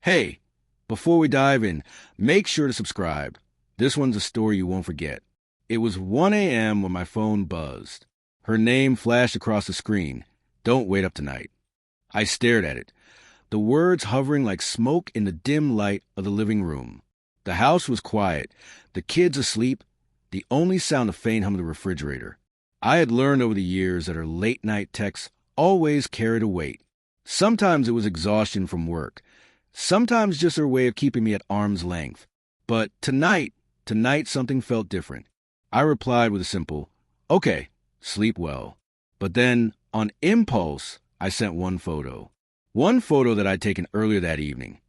Hey, before we dive in, make sure to subscribe. This one's a story you won't forget. It was 1 a.m. when my phone buzzed. Her name flashed across the screen. Don't wait up tonight. I stared at it, the words hovering like smoke in the dim light of the living room. The house was quiet, the kids asleep, the only sound a faint hum of the refrigerator. I had learned over the years that her late-night texts always carried a weight. Sometimes it was exhaustion from work, sometimes just her way of keeping me at arm's length. But tonight something felt different. I replied with a simple, "Okay, sleep well." But then, on impulse, I sent one photo. One photo that I'd taken earlier that evening.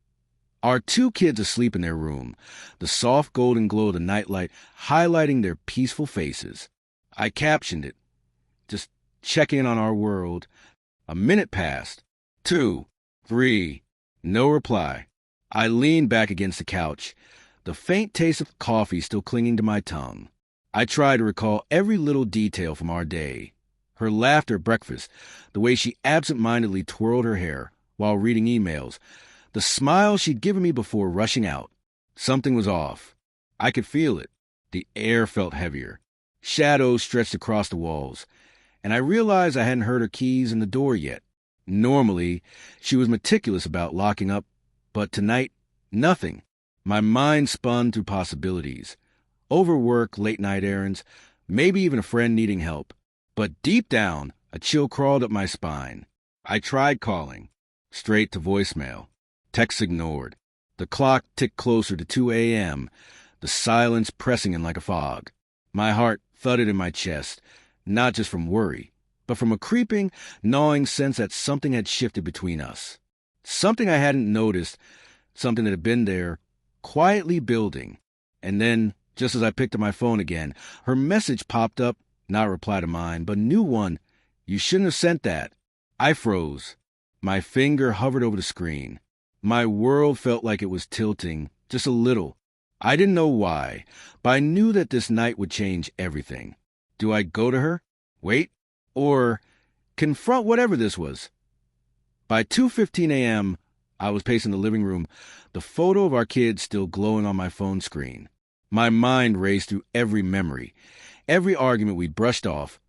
Our two kids asleep in their room, the soft golden glow of the nightlight highlighting their peaceful faces. I captioned it, just checking in on our world. A minute passed. 2, 3, no reply. I leaned back against the couch, the faint taste of coffee still clinging to my tongue. I tried to recall every little detail from our day. Her laughter at breakfast, the way she absent-mindedly twirled her hair while reading emails, the smile she'd given me before rushing out. Something was off. I could feel it. The air felt heavier. Shadows stretched across the walls, and I realized I hadn't heard her keys in the door yet. Normally, she was meticulous about locking up, but tonight, nothing. My mind spun through possibilities. Overwork, late-night errands, maybe even a friend needing help. But deep down, a chill crawled up my spine. I tried calling. Straight to voicemail. Text ignored. The clock ticked closer to 2 a.m., the silence pressing in like a fog. My heart thudded in my chest, not just from worry, but from a creeping, gnawing sense that something had shifted between us. Something I hadn't noticed, something that had been there, quietly building. And then, just as I picked up my phone again, her message popped up, not a reply to mine, but a new one. "You shouldn't have sent that." I froze. My finger hovered over the screen. My world felt like it was tilting, just a little. I didn't know why, but I knew that this night would change everything. Do I go to her? Wait? Or confront whatever this was? By 2:15 a.m., I was pacing the living room, the photo of our kids still glowing on my phone screen. My mind raced through every memory, every argument we brushed off,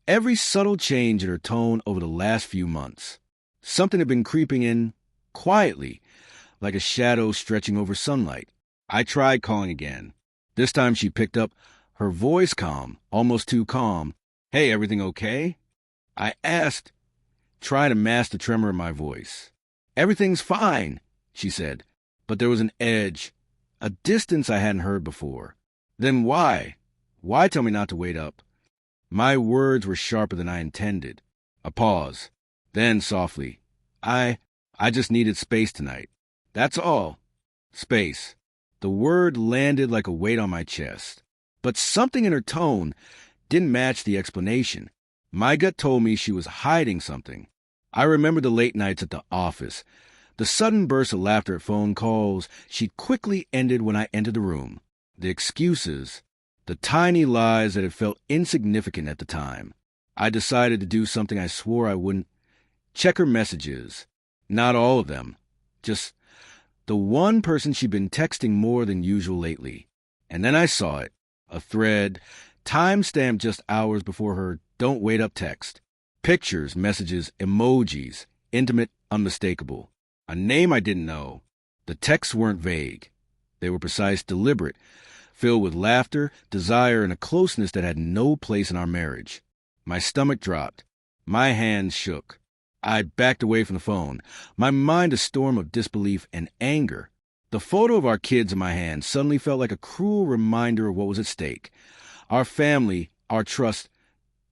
every subtle change in her tone over the last few months. Something had been creeping in, quietly, like a shadow stretching over sunlight. I tried calling again. This time she picked up, her voice calm, almost too calm. "Hey, everything okay?" I asked, trying to mask the tremor in my voice. "Everything's fine," she said, but there was an edge, a distance I hadn't heard before. "Then why? Why tell me not to wait up?" My words were sharper than I intended. A pause. Then softly, I just needed space tonight. That's all. Space. The word landed like a weight on my chest. But something in her tone didn't match the explanation. My gut told me she was hiding something. I remember the late nights at the office, the sudden bursts of laughter at phone calls she'd quickly ended when I entered the room, the excuses, the tiny lies that had felt insignificant at the time. I decided to do something I swore I wouldn't. Check her messages. Not all of them. Just the one person she'd been texting more than usual lately. And then I saw it. A thread, time-stamped just hours before her "don't wait up" text. Pictures, messages, emojis, intimate, unmistakable. A name I didn't know. The texts weren't vague. They were precise, deliberate, filled with laughter, desire, and a closeness that had no place in our marriage. My stomach dropped. My hands shook. I backed away from the phone, my mind a storm of disbelief and anger. The photo of our kids in my hand suddenly felt like a cruel reminder of what was at stake. Our family, our trust,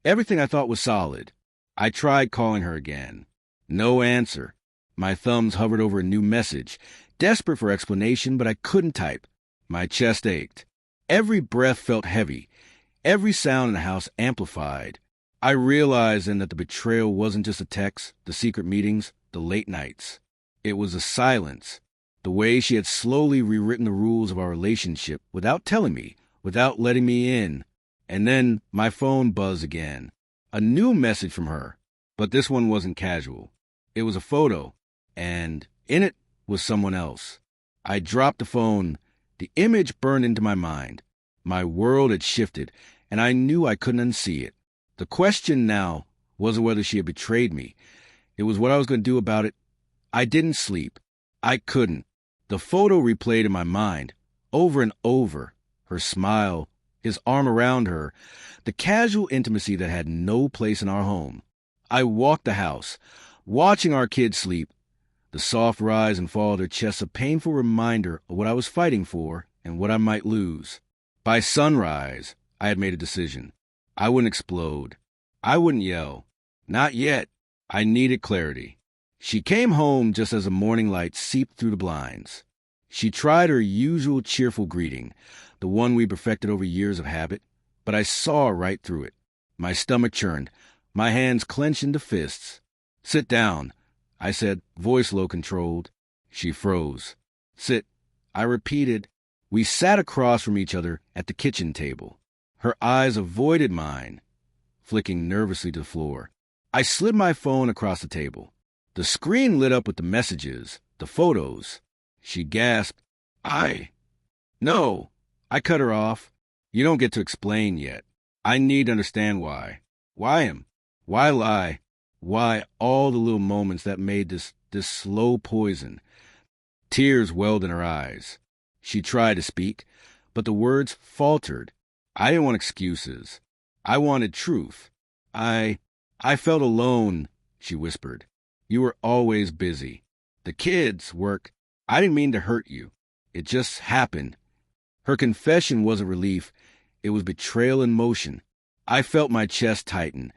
everything I thought was solid. I tried calling her again. No answer. My thumbs hovered over a new message, desperate for explanation, but I couldn't type. My chest ached. Every breath felt heavy, every sound in the house amplified. I realized then that the betrayal wasn't just the texts, the secret meetings, the late nights. It was the silence, the way she had slowly rewritten the rules of our relationship without telling me, without letting me in. And then my phone buzzed again. A new message from her, but this one wasn't casual. It was a photo, and in it was someone else. I dropped the phone. The image burned into my mind. My world had shifted, and I knew I couldn't unsee it. The question now wasn't whether she had betrayed me. It was what I was going to do about it. I didn't sleep. I couldn't. The photo replayed in my mind, over and over. Her smile, his arm around her, the casual intimacy that had no place in our home. I walked the house, watching our kids sleep. The soft rise and fall of their chests, a painful reminder of what I was fighting for and what I might lose. By sunrise, I had made a decision. I wouldn't explode. I wouldn't yell. Not yet. I needed clarity. She came home just as the morning light seeped through the blinds. She tried her usual cheerful greeting, the one we perfected over years of habit, but I saw right through it. My stomach churned, my hands clenched into fists. "Sit down," I said, voice low-controlled. She froze. "Sit," I repeated. We sat across from each other at the kitchen table. Her eyes avoided mine, flicking nervously to the floor. I slid my phone across the table. The screen lit up with the messages, the photos. She gasped. No. I cut her off. "You don't get to explain yet. I need to understand why. Why him? Why lie? Why all the little moments that made this slow poison?" Tears welled in her eyes. She tried to speak, but the words faltered. I didn't want excuses. I wanted truth. I felt alone, she whispered. "You were always busy. The kids, work. I didn't mean to hurt you. It just happened." Her confession wasn't relief. It was betrayal in motion. I felt my chest tighten,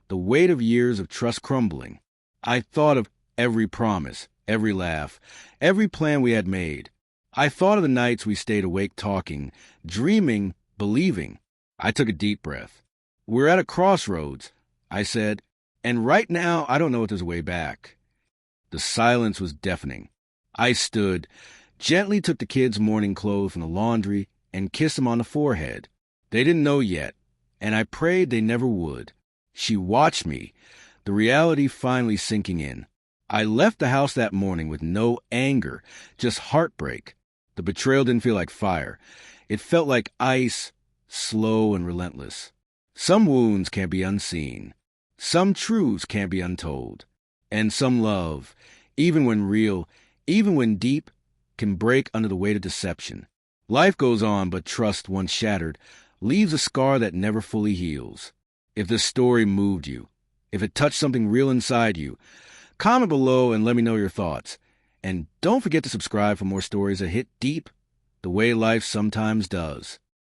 the weight of years of trust crumbling. I thought of every promise, every laugh, every plan we had made. I thought of the nights we stayed awake talking, dreaming, believing. I took a deep breath. "We're at a crossroads," I said, "and right now I don't know if there's a way back." The silence was deafening. I stood, gently took the kids' morning clothes from the laundry, and kissed them on the forehead. They didn't know yet, and I prayed they never would. She watched me, the reality finally sinking in. I left the house that morning with no anger, just heartbreak. The betrayal didn't feel like fire. It felt like ice, slow and relentless. Some wounds can't be unseen. Some truths can't be untold. And some love, even when real, even when deep, can break under the weight of deception. Life goes on, but trust, once shattered, leaves a scar that never fully heals. If this story moved you, if it touched something real inside you, comment below and let me know your thoughts. And don't forget to subscribe for more stories that hit deep the way life sometimes does.